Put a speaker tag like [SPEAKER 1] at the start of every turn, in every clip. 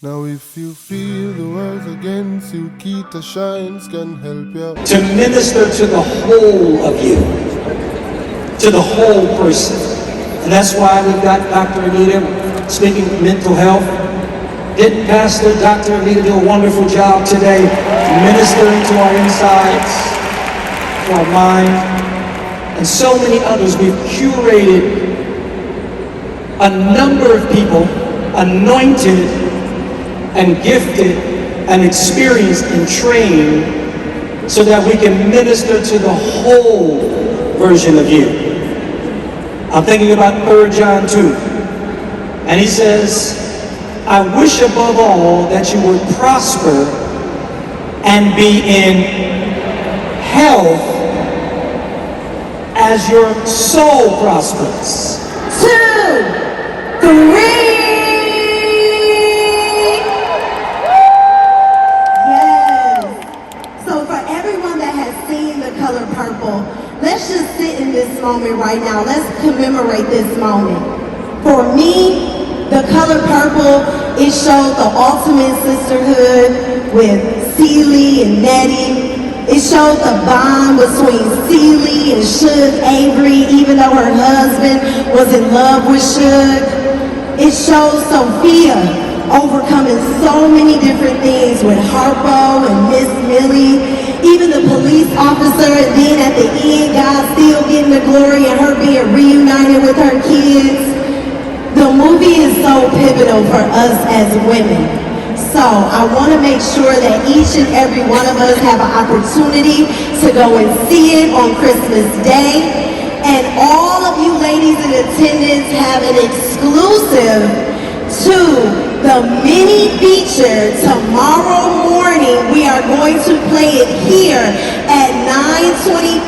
[SPEAKER 1] Now if you feel the world's against you, KitaShines can help you.
[SPEAKER 2] To minister to the whole of you, to the whole person. And that's why we've got Dr. Anita speaking of mental health. Didn't Pastor Dr. Anita do a wonderful job today ministering to our insides, to our mind, and so many others. We've curated a number of people anointed and gifted and experienced and trained so that we can minister to the whole version of you. I'm thinking about 3 John 2, and he says, I wish above all that you would prosper and be in health as your soul prospers.
[SPEAKER 3] 2, 3. Let's just sit in this moment right now. Let's commemorate this moment. For me, the color purple, it showed the ultimate sisterhood with Celie and Nettie. It showed the bond between Celie and Suge Avery, even though her husband was in love with Suge. It showed Sophia overcoming so many different things with Harpo and Miss Millie. Even the police officer, and then at the end, God still getting the glory and her being reunited with her kids. The movie is so pivotal for us as women. So I want to make sure that each and every one of us have an opportunity to go and see it on Christmas Day. And all of you ladies in attendance have an exclusive to the mini feature tomorrow morning. We are going to play it here at 9:25.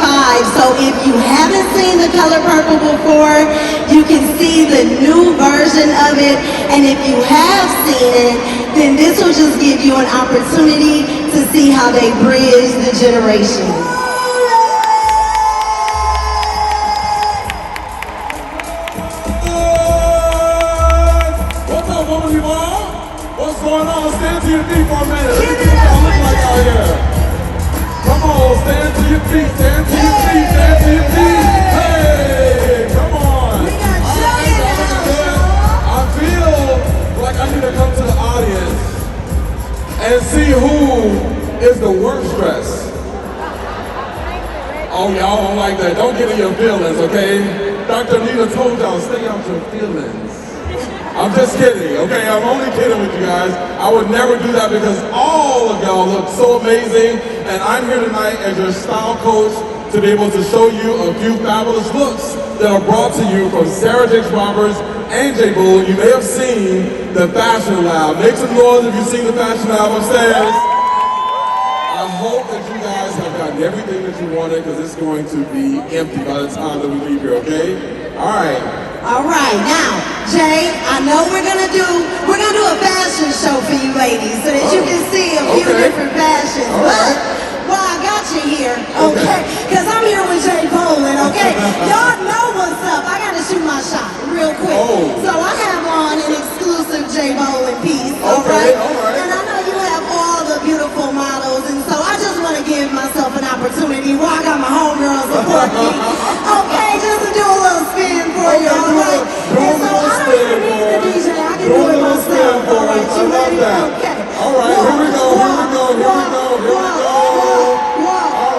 [SPEAKER 3] So if you haven't seen The Color Purple before, you can see the new version of it. And if you have seen it, then this will just give you an opportunity to see how they bridge the generations.
[SPEAKER 4] What's going on? Stand to your feet for a minute. Look at what y'all look like out here. Come on, stand to your feet, stand to your feet, stand to your feet. Hey, come on.
[SPEAKER 3] We got Jay
[SPEAKER 4] I feel like I need to come to the audience and see who is the worst dressed. Oh, y'all don't like that. Don't get in your feelings, okay? Dr. Anita told y'all, stay out your feelings. I'm just kidding, okay? I'm only kidding with you guys. I would never do that because all of y'all look so amazing, and I'm here tonight as your style coach to be able to show you a few fabulous looks that are brought to you from Sarah Jakes Roberts and Jbolin. You may have seen the Fashion Lab. Make some noise if you've seen the Fashion Lab upstairs. I hope that you guys have gotten everything that you wanted because it's going to be empty by the time that we leave here, okay? All right.
[SPEAKER 3] All right, now, Jay, I know we're gonna do a fashion show for you ladies so that you can see a few different fashions. But while I got you here, okay, because I'm here with Jbolin, okay? Y'all know what's up. I gotta shoot my shot real quick. So I have on an exclusive Jbolin piece, all right? And I know you have all the beautiful models, and so I just want to give myself an opportunity while I got my homegirls support me, okay, just to do a little spin for you, all right? And so I don't even need the DJ, I can do it myself, all right? You ready? Okay.
[SPEAKER 4] All right, here we go, here we go, here we go, here we go. All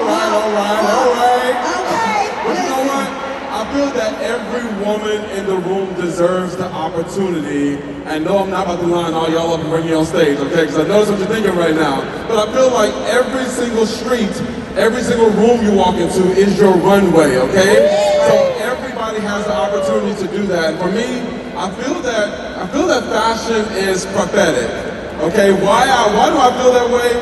[SPEAKER 4] right.
[SPEAKER 3] Okay.
[SPEAKER 4] But you know what? I feel that every woman in the room deserves the opportunity. And no, I'm not about to line all y'all up and bring you on stage, okay? Because I know that's what you're thinking right now. But I feel like every single street, every single room you walk into is your runway, okay? So everybody has the opportunity to do that. And for me, I feel that fashion is prophetic. Okay, why do I feel that way?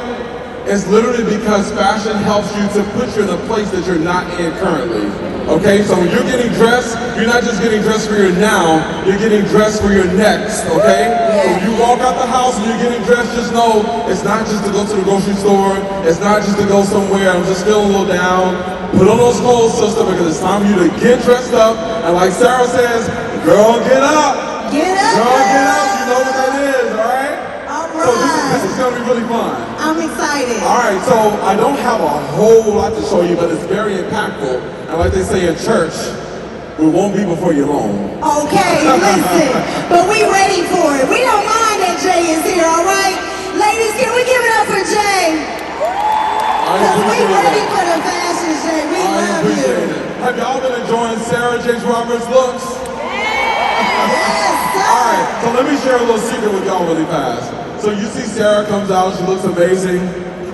[SPEAKER 4] It's literally because fashion helps you to put you in a place that you're not in currently. Okay, so when you're getting dressed, you're not just getting dressed for your now, you're getting dressed for your next, okay? So when you walk out the house and you're getting dressed, just know it's not just to go to the grocery store, it's not just to go somewhere, I'm just feeling a little down. Put on those clothes, sister, because it's time for you to get dressed up, and like Sarah says, girl, get up!
[SPEAKER 3] Get up!
[SPEAKER 4] Girl, get up, you know what that is, all right?
[SPEAKER 3] All
[SPEAKER 4] This is gonna be really fun.
[SPEAKER 3] I'm excited.
[SPEAKER 4] All right, so I don't have a whole lot to show you, but it's very impactful. And like they say in church, we won't be before you're long.
[SPEAKER 3] Okay, listen, but we ready for it. We don't mind that Jay is here, all right? Ladies, can we give it up for Jay? Because we ready for the fashion, Jay. We love you.
[SPEAKER 4] Have y'all been enjoying Sarah J. Roberts' looks?
[SPEAKER 3] Yes, sir.
[SPEAKER 4] All right, so let me share a little secret with y'all really fast. So you see Sarah comes out, she looks amazing.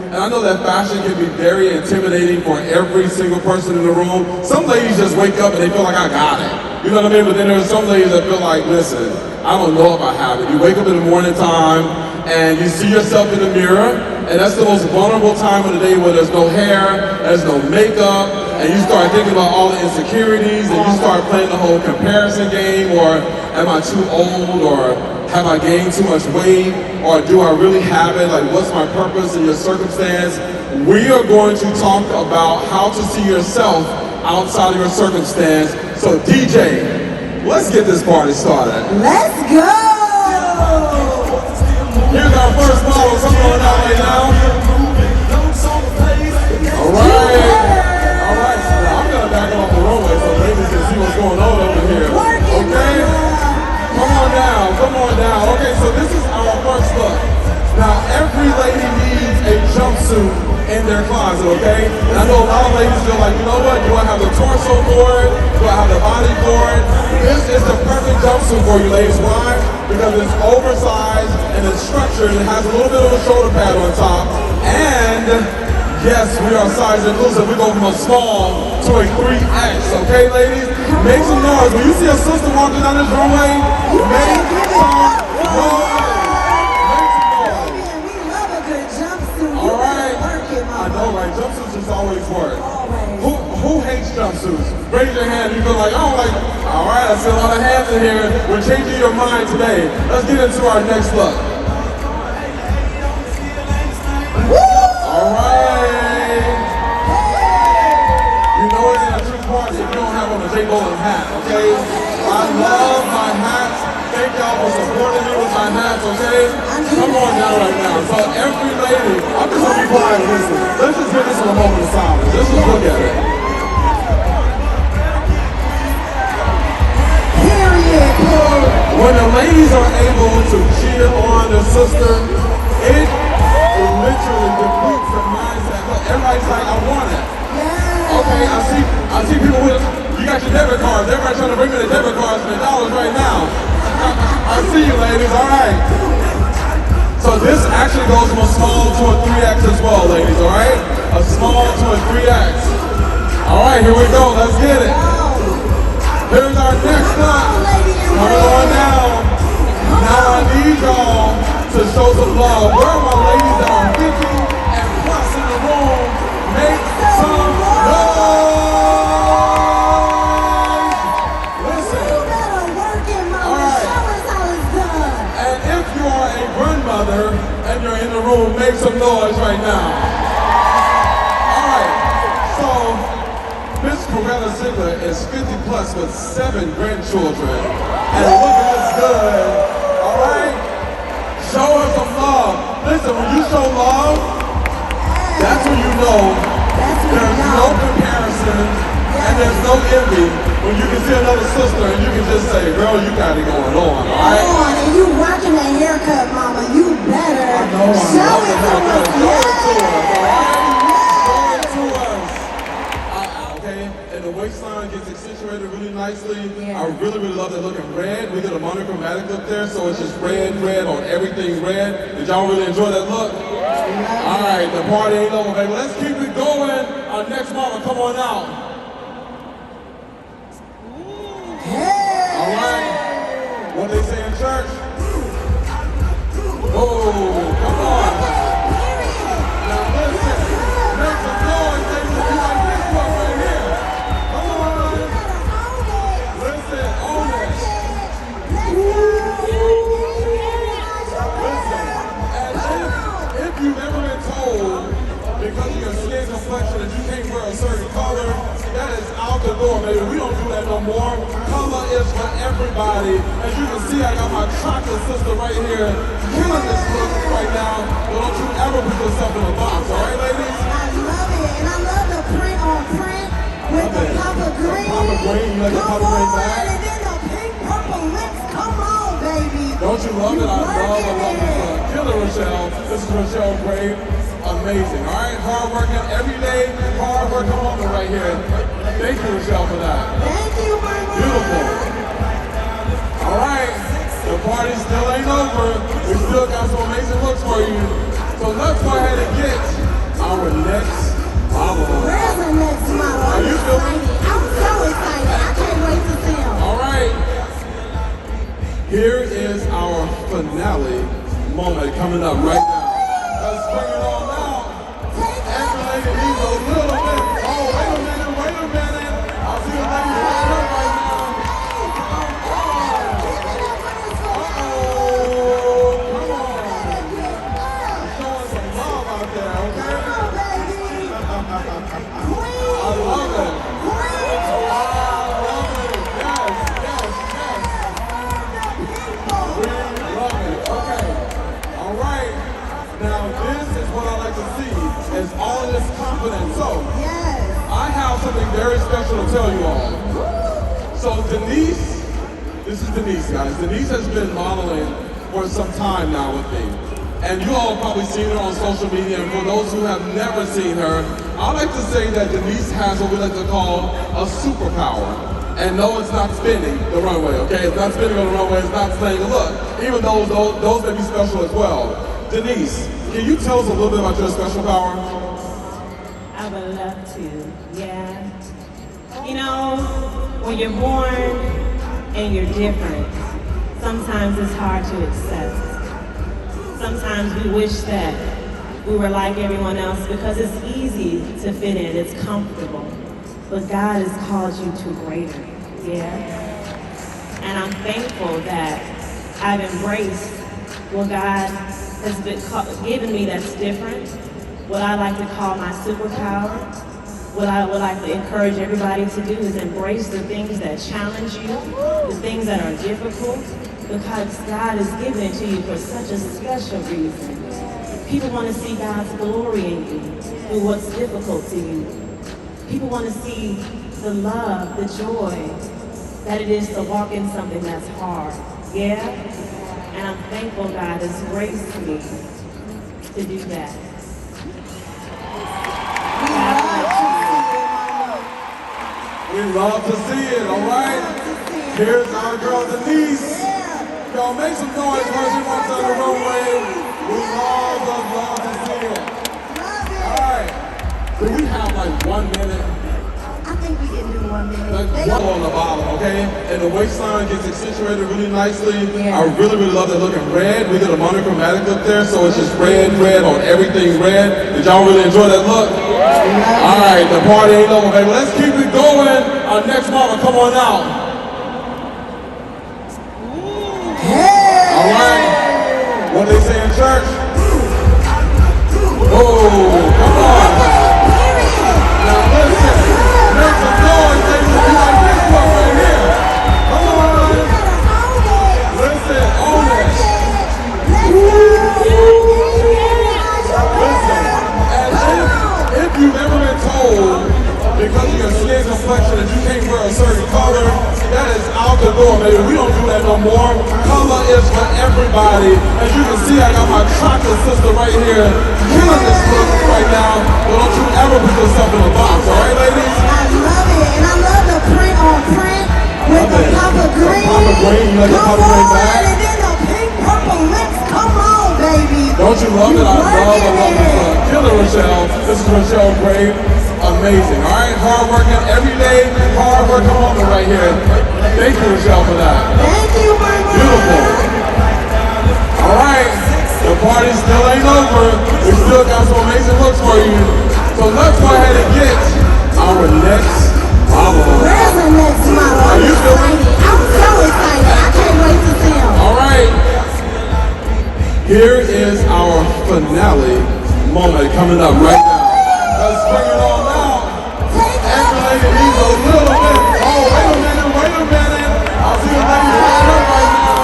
[SPEAKER 4] And I know that fashion can be very intimidating for every single person in the room. Some ladies just wake up and they feel like, I got it. You know what I mean? But then there's some ladies that feel like, listen, I don't know if I have it. You wake up in the morning time and you see yourself in the mirror, and that's the most vulnerable time of the day where there's no hair, there's no makeup, and you start thinking about all the insecurities, and you start playing the whole comparison game, or am I too old, or have I gained too much weight, or do I really have it? Like, what's my purpose in your circumstance? We are going to talk about how to see yourself outside of your circumstance. So DJ, let's get this party started.
[SPEAKER 3] Let's go.
[SPEAKER 4] Here's our first model, come on out right now. All right, so now I'm gonna back off the runway so ladies can see what's going on over here. Okay? Come on down. Okay, so this is our first look. Now, every lady needs a jumpsuit in their closet, okay? And I know a lot of ladies feel like, you know what, do I have the torso for it? Do I have the body for it? This is the perfect jumpsuit for you, ladies. Why? Because it's oversized and it's structured. It has a little bit of a shoulder pad on top. And yes, we are size inclusive. We go from a small to a 3X, okay, ladies? Make some noise. When you see a sister walking down this runway, make some noise. I know, right? Jumpsuits just always work. Who hates jumpsuits? Raise your hand. You feel like, oh, like, all right, I see a lot of hands in here. We're changing your mind today. Let's get into our next look. All right. You know it ain't a true party if you don't have on a Jbolin hat, okay? I love my hats. Thank y'all for supporting me with my hats, okay? Come on down right now. So every lady, I'm just gonna be quiet and listen. Let's just give this a moment of silence. Let's just look at it.
[SPEAKER 3] Period.
[SPEAKER 4] When the ladies are able to cheer on their sister, it literally depletes the mindset. Look, everybody's like, I want it. Okay, I see people with, you got your debit cards. Everybody's trying to bring me the debit cards for the dollars right now. I see you, ladies. All right. So this actually goes from a small to a 3X as well, ladies. All right. A small to a 3X. All right. Here we go. Let's get it. Here's our next look. Coming on down. Now I need y'all to show some love. Where are my ladies that are 50 and plus in the room? Make some noise. And you're in the room, make some noise right now. All right, so Miss Coretta Ziegler is 50 plus with 7 grandchildren and looking this good. All right, show her some love. Listen, when you show love, that's when you know there's no comparison and there's no envy. When you can see another sister and you can just say, girl, you got it going on, all right?
[SPEAKER 3] Come on, and you rocking that haircut, mama. You better show it to us.
[SPEAKER 4] Show it to us. Okay, and the waistline gets accentuated really nicely.
[SPEAKER 3] Yeah.
[SPEAKER 4] I really love that look in red. We did a monochromatic look there, so it's just red on everything red. Did y'all really enjoy that look? All right, the party ain't over, baby. Let's keep it going. Our next model, come on out. All right, what they say in church? Oh, come on. Now listen, make some noise, ladies, if you like this one right here. Come on. Listen, own it. Listen, and if you've ever been told because of your skin complexion that you can't wear a certain color, that is out the door, baby. We don't do that no more. Color is for everybody. As you can see, I got my chocolate sister right here killing this look right now, but don't you ever put yourself in a box, all right, ladies?
[SPEAKER 3] I love it, and I love the print on print with the papa green.
[SPEAKER 4] Papa green, you like the
[SPEAKER 3] Come
[SPEAKER 4] papa green
[SPEAKER 3] on,
[SPEAKER 4] bag?
[SPEAKER 3] and then the pink purple lips. Come on, baby.
[SPEAKER 4] Don't you love it? I love
[SPEAKER 3] working
[SPEAKER 4] this
[SPEAKER 3] it.
[SPEAKER 4] killer Rochelle. This is Rochelle Gray. Amazing, all right? Hard working every day, hard working woman right here. Thank you, Rochelle, for that.
[SPEAKER 3] Thank you, mama.
[SPEAKER 4] Beautiful. All right, the party still ain't over. We still got some amazing looks for you. So let's go ahead and get our next model.
[SPEAKER 3] Where's the next model?
[SPEAKER 4] Are you feeling?
[SPEAKER 3] I'm so excited. I can't wait to see him.
[SPEAKER 4] All right. Here is our finale moment coming up right now. Let's bring it on out. Every lady needs a little bit. Oh, wait a minute. I see a lady coming up right now. Come on. Showing some love out there, okay? I love it. Is all of this confidence. So, I have something very special to tell you all. So Denise, this is Denise, guys. Denise has been modeling for some time now with me. And you all have probably seen her on social media, and for those who have never seen her, I like to say that Denise has what we like to call a superpower. And no, it's not spinning the runway, okay? It's not spinning on the runway, it's not saying a look. Even those may be special as well. Denise, can you tell us a little bit about your special power?
[SPEAKER 5] I would love to, yeah. You know, when you're born and you're different, sometimes it's hard to accept. Sometimes we wish that we were like everyone else because it's easy to fit in, it's comfortable. But God has called you to greater, yeah? And I'm thankful that I've embraced what God has been given me that's different, what I like to call my superpower. What I would like to encourage everybody to do is embrace the things that challenge you, the things that are difficult, because God has given it to you for such a special reason. People want to see God's glory in you through what's difficult to you. People want to see the love, the joy that it is to walk in something that's hard, yeah? And I'm thankful God has graced me to do that.
[SPEAKER 4] We love to see it, all right? Here's our girl Denise. Y'all make some noise for she walks on the runway. We love to see it. All right. Do we have like 1 minute?
[SPEAKER 3] I think we can do 1 minute.
[SPEAKER 4] Like one on the bottom, okay? And the waistline gets accentuated really nicely. I really love that look in red. We did a monochromatic look there, so it's just red on everything red. Did y'all really enjoy that look? All right, the party ain't over, baby. Let's keep it going. Our next model, come on out. All right. What they say in church? Oh, come on. Now listen, make some noise, ladies, if you like this one right here. Come on. Listen, own it. Listen, and if you've ever been told because of your skin complexion that you can't wear a certain color, that is out the door, baby. We don't do that no more. Color is for everybody. As you can see, I got my chocolate sister right here killing this look right now. But don't you ever put yourself in a box, all right, ladies?
[SPEAKER 3] I love it, and I love the print on print with the papa green.
[SPEAKER 4] Papa green, you like the papa green bag?
[SPEAKER 3] And then the pink purple lips. Come on, baby.
[SPEAKER 4] Don't you love it? I love this killer Rochelle. This is Rochelle Gray. Amazing, all right? Hard working every day, hard working woman right here. Thank you, Rochelle, for that.
[SPEAKER 3] Thank you, mama.
[SPEAKER 4] Beautiful. All right, the party still ain't over. We still got some amazing looks for you. So let's go ahead and get our next model.
[SPEAKER 3] Where's the next model?
[SPEAKER 4] Are you feeling?
[SPEAKER 3] I'm so excited. I can't wait to see him.
[SPEAKER 4] All right. Here is our finale moment coming up right now. Let's bring it on out. Every lady needs a little bit. Oh, wait a minute. I see a lady coming up right now.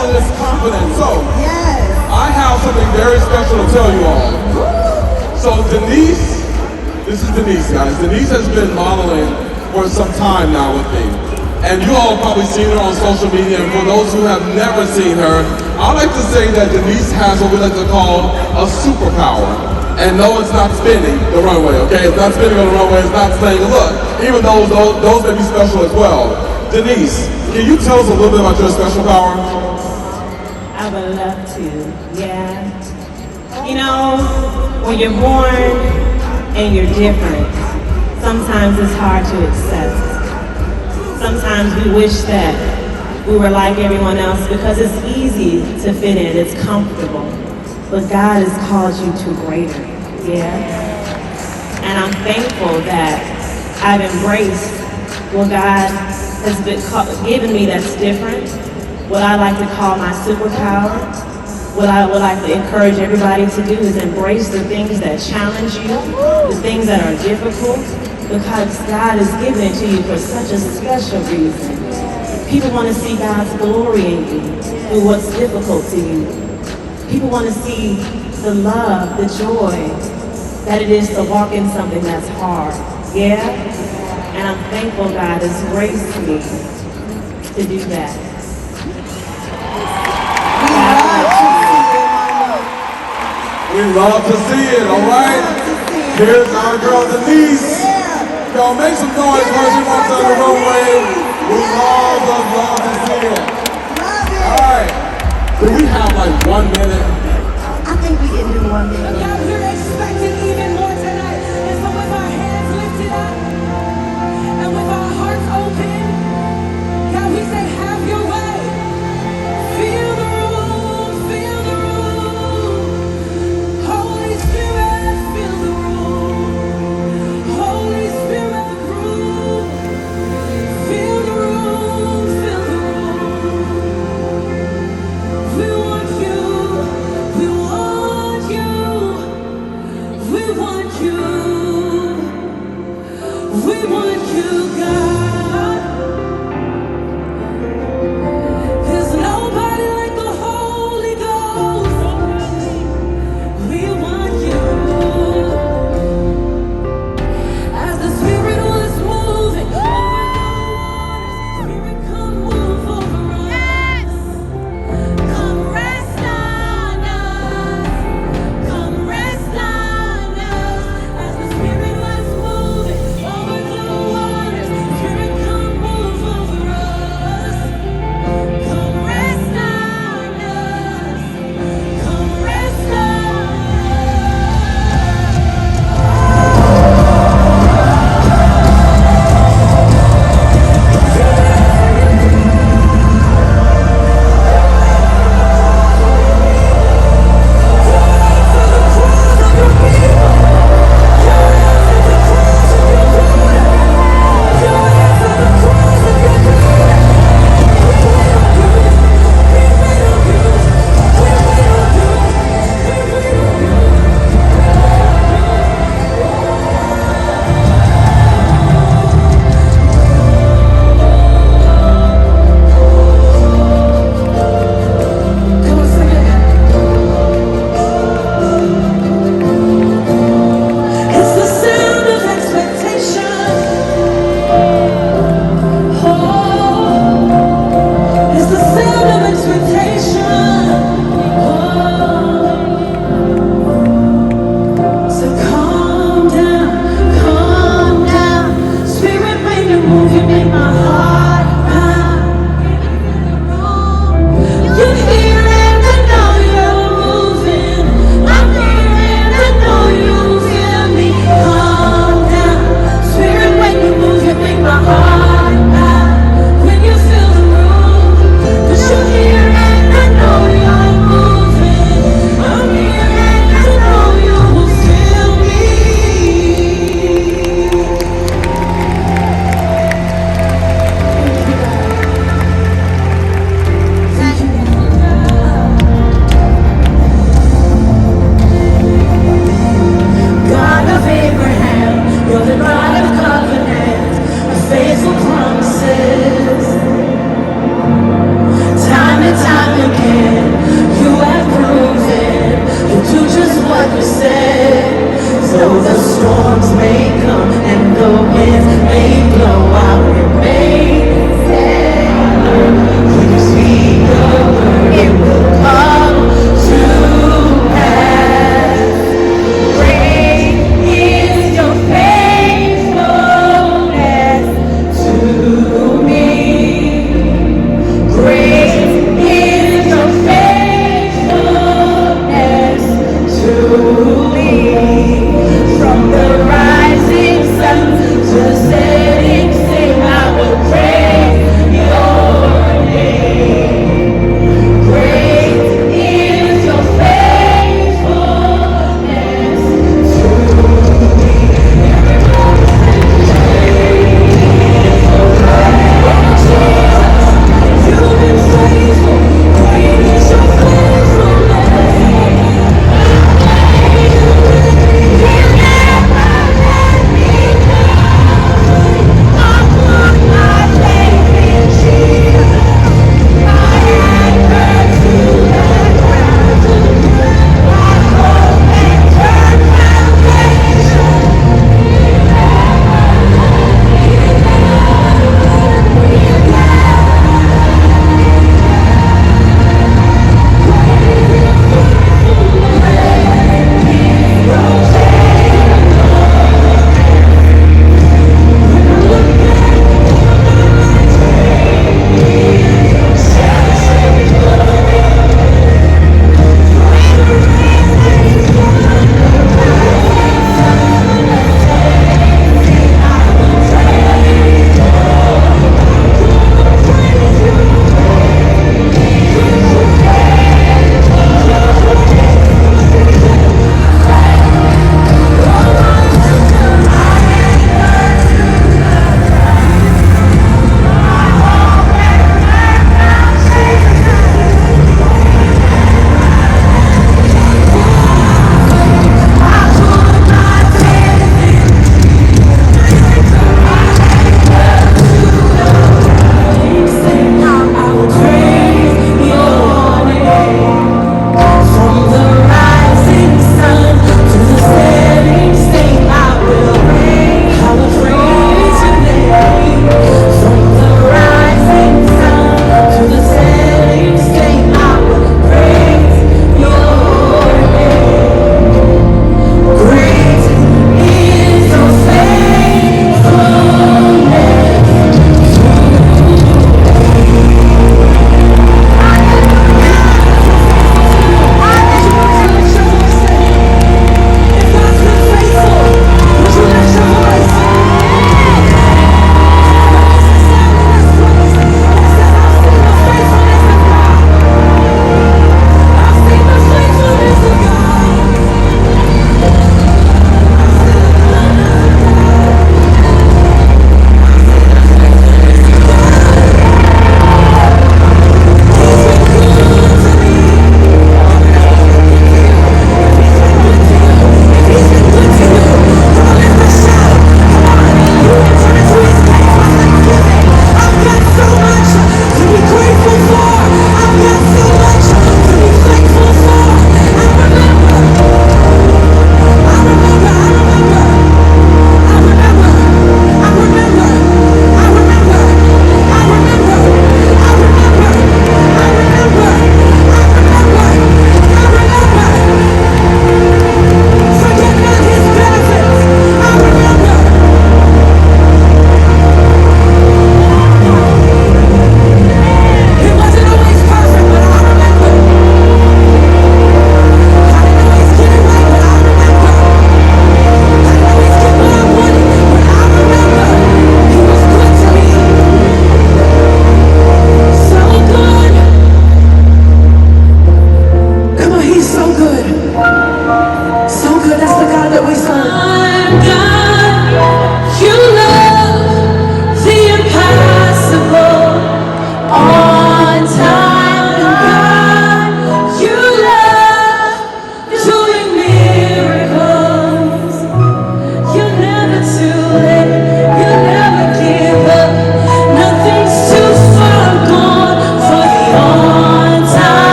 [SPEAKER 4] all of this confidence. So,
[SPEAKER 3] Yes.
[SPEAKER 4] I have something very special to tell you all. So Denise, this is Denise, guys. Denise has been modeling for some time now with me. And you all have probably seen her on social media, and for those who have never seen her, I like to say that Denise has what we like to call a superpower. And no, it's not spinning the runway, okay? It's not spinning on the runway, it's not saying, look, even those may be special as well. Denise, can you tell us a little bit about your special power?
[SPEAKER 5] I would love to, yeah. You know, when you're born and you're different, sometimes it's hard to accept. Sometimes we wish that we were like everyone else because it's easy to fit in, it's comfortable. But God has called you to greater, yeah? And I'm thankful that I've embraced what God has given me that's different, what I like to call my superpower. What I would like to encourage everybody to do is embrace the things that challenge you, the things that are difficult, because God has given it to you for such a special reason. People want to see God's glory in you through what's difficult to you. People want to see the love, the joy that it is to walk in something that's hard. Yeah? And I'm thankful God has graced me to do that.
[SPEAKER 4] We love to see it, all right? Here's our girl Denise. Y'all make some noise for she walks on the runway. We love to see it. All right. Do we have like 1 minute?
[SPEAKER 3] I think we can do 1 minute.
[SPEAKER 6] God, we're expecting even more tonight. And so with our hands lifted up and with our hearts open, God, we say, have your way. Feel the room, feel the room. Holy Spirit, fill the room. Holy Spirit, room. Fill the room, fill the room. We want you, we want you, we want you, we want you, God. There's nobody like the Holy Ghost. We want you. As the Spirit was moving over the waters, Spirit, come move over us. Come rest on us. Come rest on us. As the Spirit was moving over the waters, Spirit,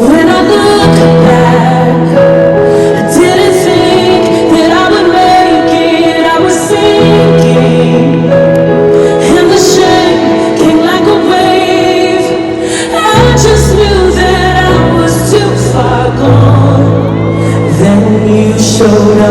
[SPEAKER 6] When I look back, I didn't think that I would make it. I was sinking, and the shame came like a wave. I just knew that I was too far gone. Then you showed up.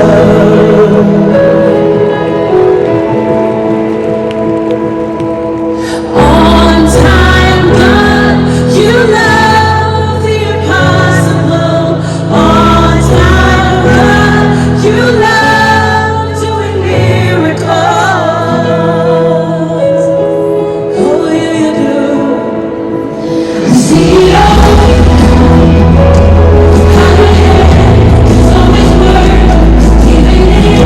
[SPEAKER 6] On time, God, you love the impossible. On time, God, you love doing miracles. Oh, yeah, you do. See, how your hand is always working, even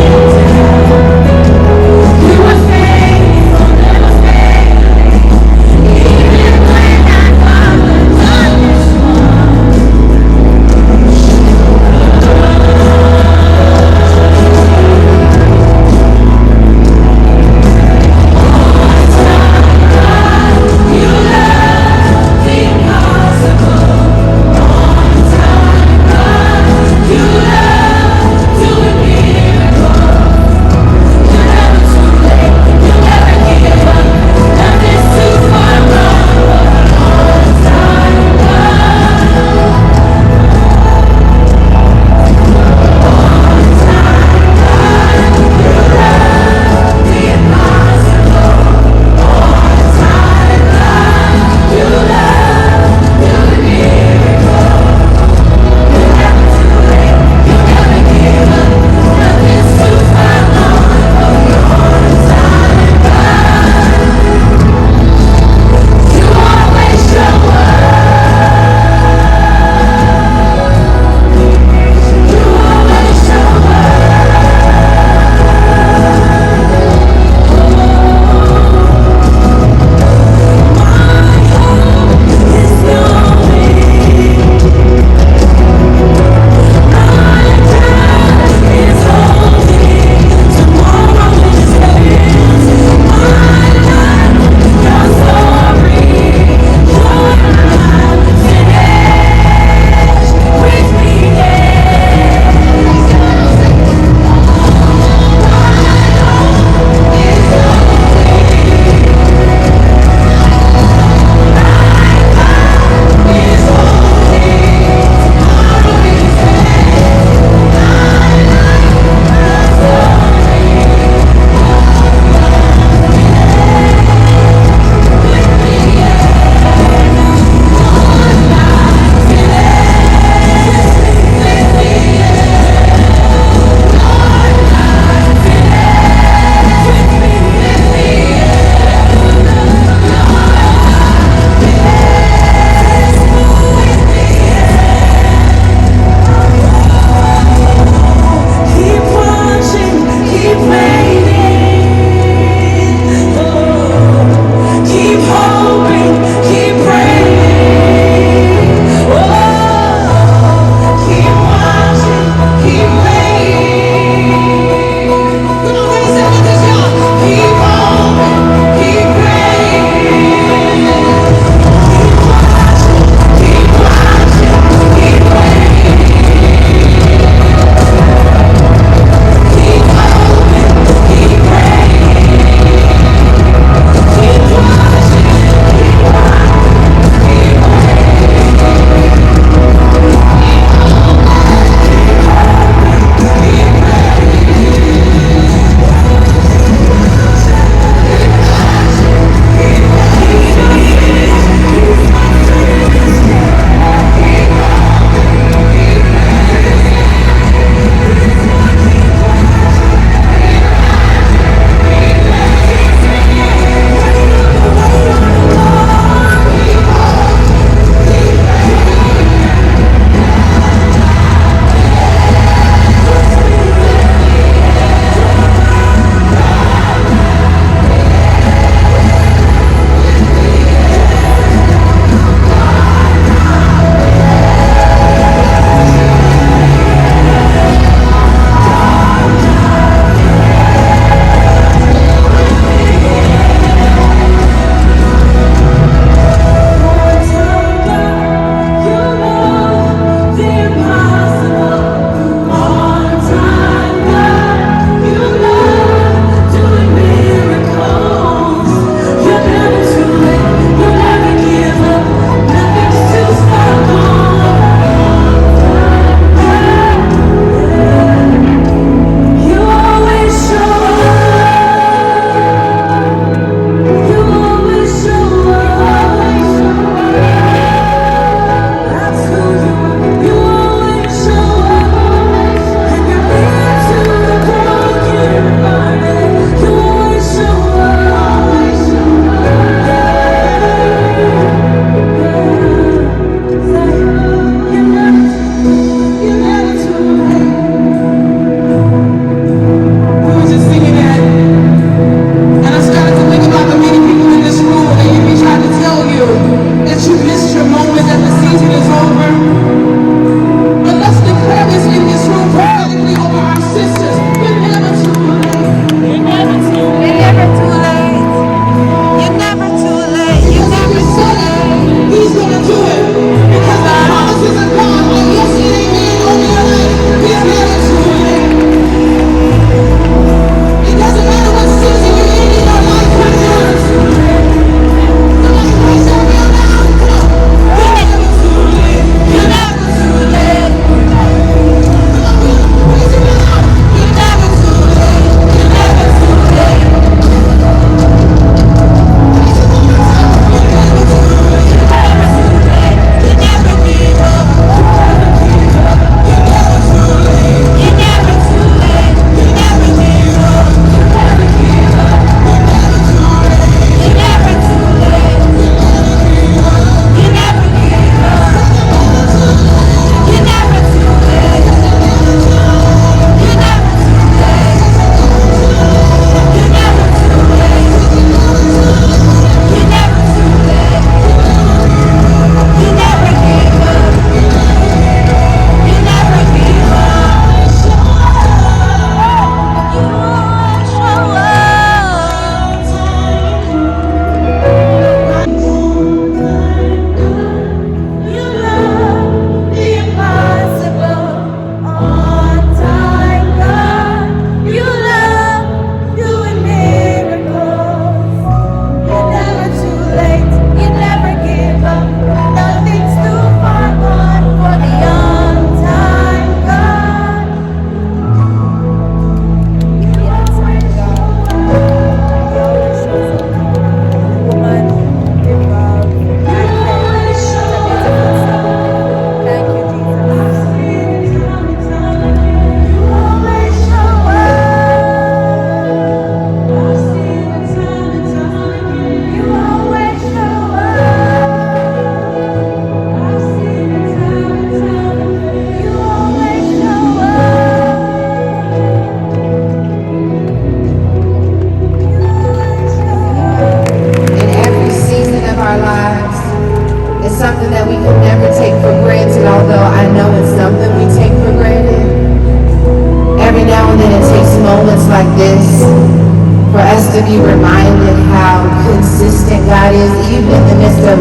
[SPEAKER 7] be reminded how consistent God is, even in the midst of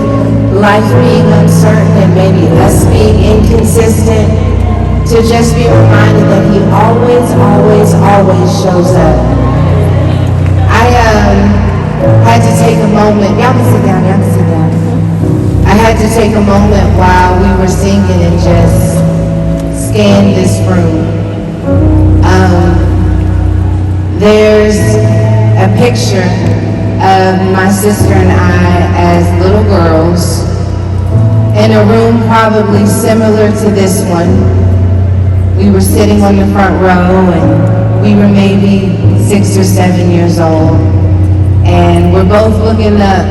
[SPEAKER 7] life being uncertain and maybe us being inconsistent, to just be reminded that he always, always, always shows up. I had to take a moment. Y'all can sit down, I had to take a moment while we were singing and just scan this room. There's a picture of my sister and I as little girls in a room probably similar to this one. We were sitting on the front row and we were maybe 6 or 7 years old, and we're both looking up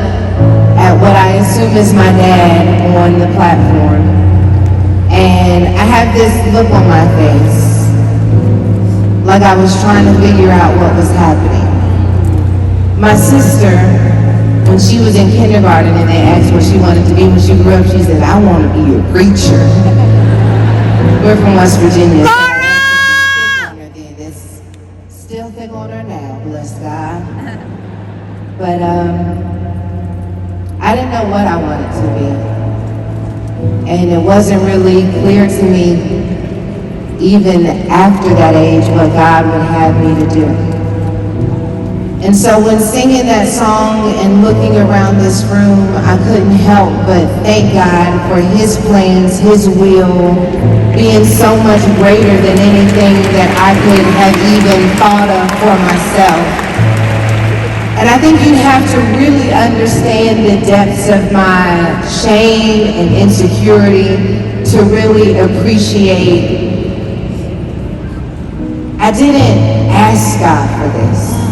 [SPEAKER 7] at what I assume is my dad on the platform. And I have this look on my face, like I was trying to figure out what was happening. My sister, when she was in kindergarten and they asked what she wanted to be when she grew up, she said, I want to be a preacher. We're from West Virginia. So it's still thick on her now, bless God. But I didn't know what I wanted to be. And it wasn't really clear to me, even after that age, what God would have me to do. And so when singing that song and looking around this room, I couldn't help but thank God for his plans, his will, being so much greater than anything that I could have even thought of for myself. And I think you have to really understand the depths of my shame and insecurity to really appreciate. I didn't ask God for this.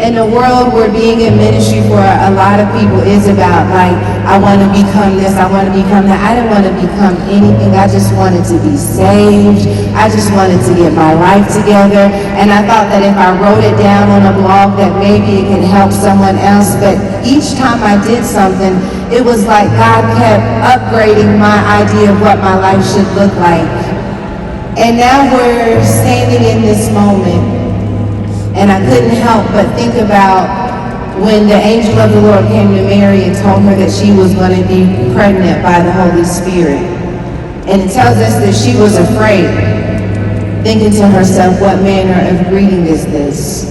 [SPEAKER 7] In a world where being in ministry for a lot of people is about, like, I want to become this, I want to become that. I didn't want to become anything. I just wanted to be saved. I just wanted to get my life together. And I thought that if I wrote it down on a blog that maybe it could help someone else. But each time I did something, it was like God kept upgrading my idea of what my life should look like. And now we're standing in this moment, and I couldn't help but think about when the angel of the Lord came to Mary and told her that she was going to be pregnant by the Holy Spirit. And it tells us that she was afraid, thinking to herself, what manner of greeting is this?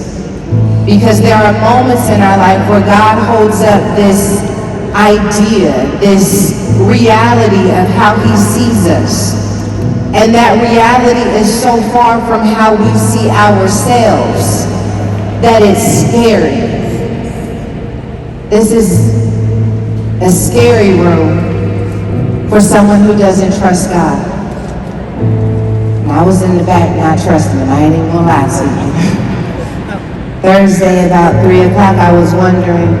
[SPEAKER 7] Because there are moments in our life where God holds up this idea, this reality of how he sees us. And that reality is so far from how we see ourselves that it's scary. This is a scary room for someone who doesn't trust God. And I was in the back not trusting him. I ain't even gonna lie to you. Thursday about 3 o'clock, I was wondering,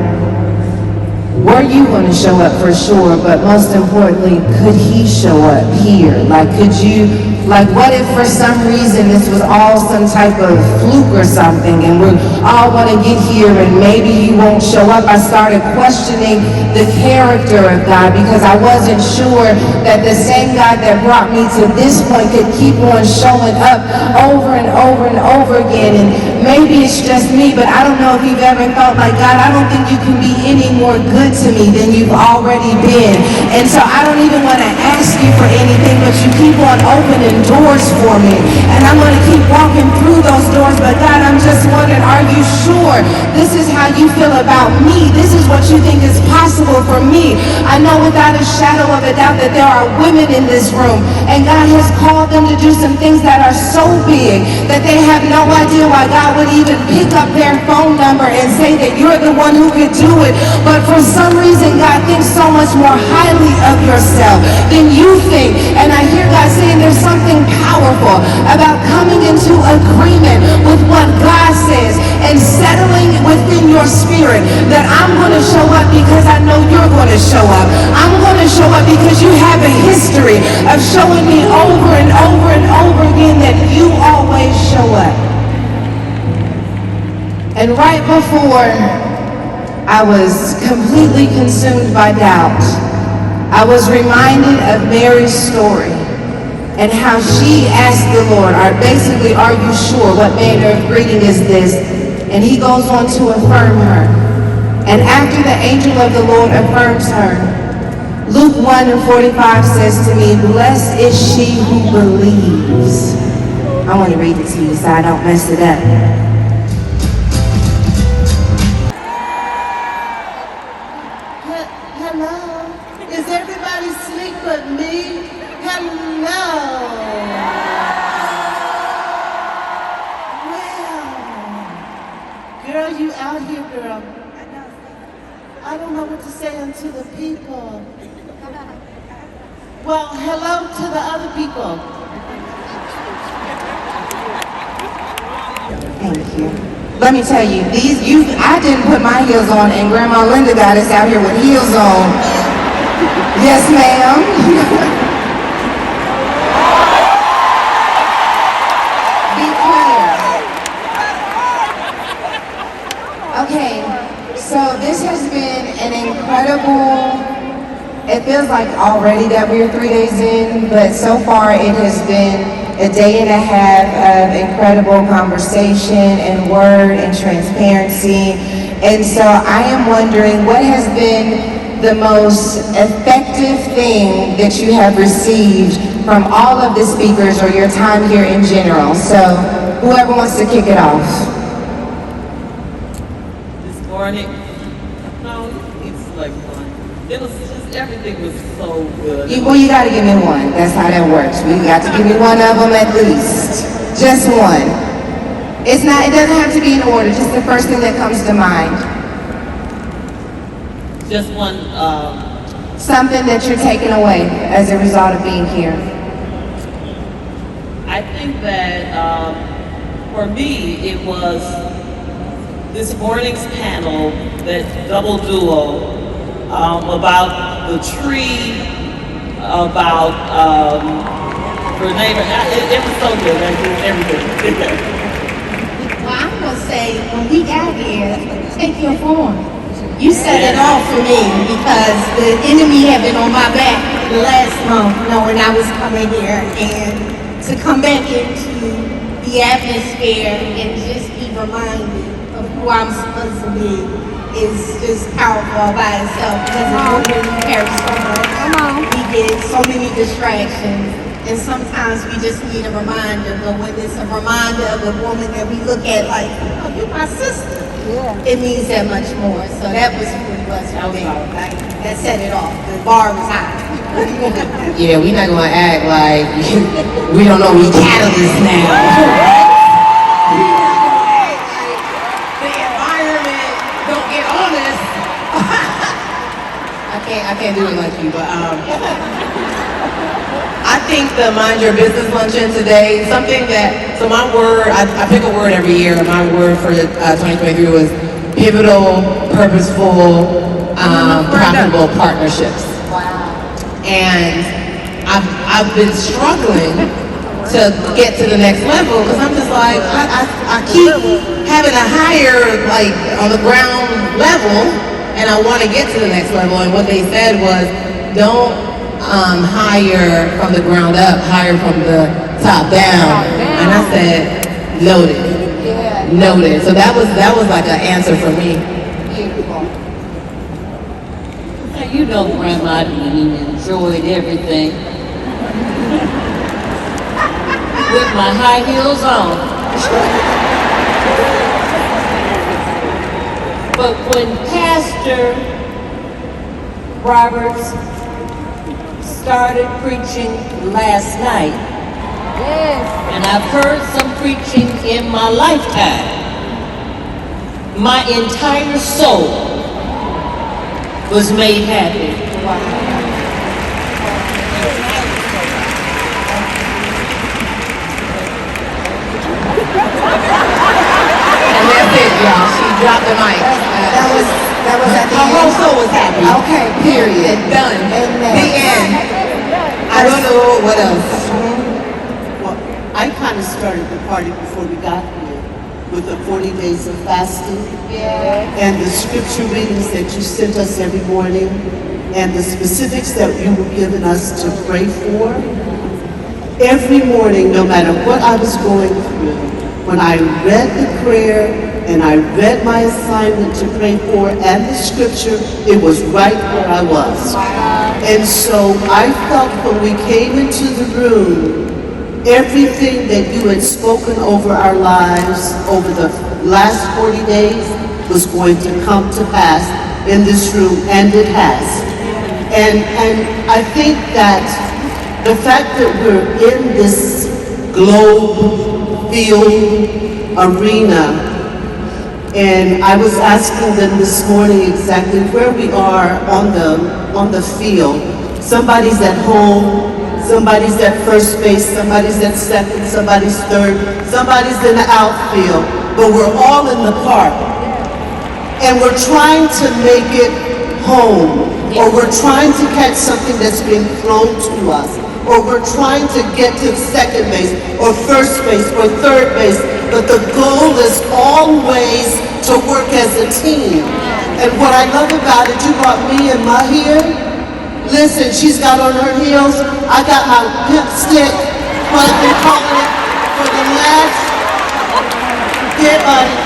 [SPEAKER 7] were you going to show up for sure, but most importantly, could he show up here? Like, what if for some reason this was all some type of fluke or something and we're all going to get here and maybe he won't show up? I started questioning the character of God because I wasn't sure that the same God that brought me to this point could keep on showing up over and over and over again. And maybe it's just me, but I don't know if you've ever felt like, God, I don't think you can be any more good to me than you've already been. And so I don't even want to ask you for anything, but you keep on opening doors for me. And I'm going to keep walking through those doors, but God, I'm just wondering, are you sure this is how you feel about me? This is what you think is possible for me? I know without a shadow of a doubt that there are women in this room, and God has called them to do some things that are so big that they have no idea why God would even pick up their phone number and say that you're the one who could do it. But for some reason, God thinks so much more highly of yourself than you think. And I hear God saying there's something powerful about coming into agreement with what God says and settling within your spirit that I'm going to show up because I know you're going to show up. I'm going to show up because you have a history of showing me over and over and over again that you always show up. And right before I was completely consumed by doubt, I was reminded of Mary's story and how she asked the Lord, basically, are you sure? What manner of greeting is this? And he goes on to affirm her. And after the angel of the Lord affirms her, Luke 1:45 says to me, blessed is she who believes. I want to read it to you so I don't mess it up.
[SPEAKER 8] Hello? Is everybody asleep but me? Hello? Well, girl, you out here, girl. I don't know what to say unto the people. Well, hello to the other people.
[SPEAKER 7] Thank you. Let me tell you, I didn't put my heels on, and Grandma Linda got us out here with heels on. Yes, ma'am. Be clear. Okay, so this has been an incredible, it feels like already that we're 3 days in, but so far it has been a day and a half of incredible conversation and word and transparency. And so I am wondering, what has been the most effective thing that you have received from all of the speakers or your time here in general? So whoever wants to kick it off.
[SPEAKER 9] This morning, no, it's like fun. It was just, everything was so good.
[SPEAKER 7] Well, you gotta give me one. That's how that works. You got to give me one of them at least. Just one. It doesn't have to be in order, just the first thing that comes to mind.
[SPEAKER 9] Just one,
[SPEAKER 7] Something that you're taking away as a result of being here.
[SPEAKER 9] I think that for me, it was this morning's panel, that double duo, about the tree, about Renee. It was so good. Everything.
[SPEAKER 3] Well, I'm going to say, when we got here, take your form. You set it off for me because the enemy had been on my back last month, knowing I was coming here, and to come back into the atmosphere and just be reminded of who I'm supposed to be is just powerful all by itself because it really carries so much. We get so many distractions, and sometimes we just need a reminder. But when it's a reminder of a woman that we look at like, oh, you're my sister, it means that much more. So that was really was for me. Like, that set it off. The bar was high.
[SPEAKER 7] Yeah, we're not gonna act like we don't know we catalysts now. I can't do it like you, but I think the Mind Your Business luncheon today, something that, so my word, I pick a word every year, and my word for 2023 was pivotal, purposeful, profitable partnerships. Wow. And I've been struggling to get to the next level because I'm just like, I keep having a higher, like, on the ground level, and I want to get to the next level. And what they said was, don't hire from the ground up, hire from the top down. And I said, noted. Yeah. Noted. So that was like an answer for me.
[SPEAKER 9] Beautiful. You know, Grandma enjoyed everything with my high heels on. But when Pastor Roberts started preaching last night, and I've heard some preaching in my lifetime, my entire soul was made happy.
[SPEAKER 7] And that's it, y'all. She dropped the mic. That was at the end.
[SPEAKER 8] My whole soul was happy.
[SPEAKER 7] Okay, period. Done.
[SPEAKER 8] Amen.
[SPEAKER 7] The end. I don't know what else.
[SPEAKER 8] Well, I kind of started the party before we got here with the 40 days of fasting.
[SPEAKER 7] Yeah.
[SPEAKER 8] And the scripture readings that you sent us every morning and the specifics that you were giving us to pray for. every morning, no matter what I was going through, when I read the prayer and I read my assignment to pray for and the scripture, it was right where I was. And so I felt when we came into the room, everything that you had spoken over our lives over the last 40 days was going to come to pass in this room, and it has. And I think that the fact that we're in this globe field arena, and I was asking them this morning exactly where we are on the field. Somebody's at home, somebody's at first base, somebody's at second, somebody's third, somebody's in the outfield, but we're all in the park. And we're trying to make it home, or we're trying to catch something that's been thrown to us, or we're trying to get to second base, or first base, or third base, but the goal is always to work as a team. And what I love about it, you brought me and my here. Listen, she's got on her heels, I got my pimp stick, what I've been calling it for the last, yeah, buddy.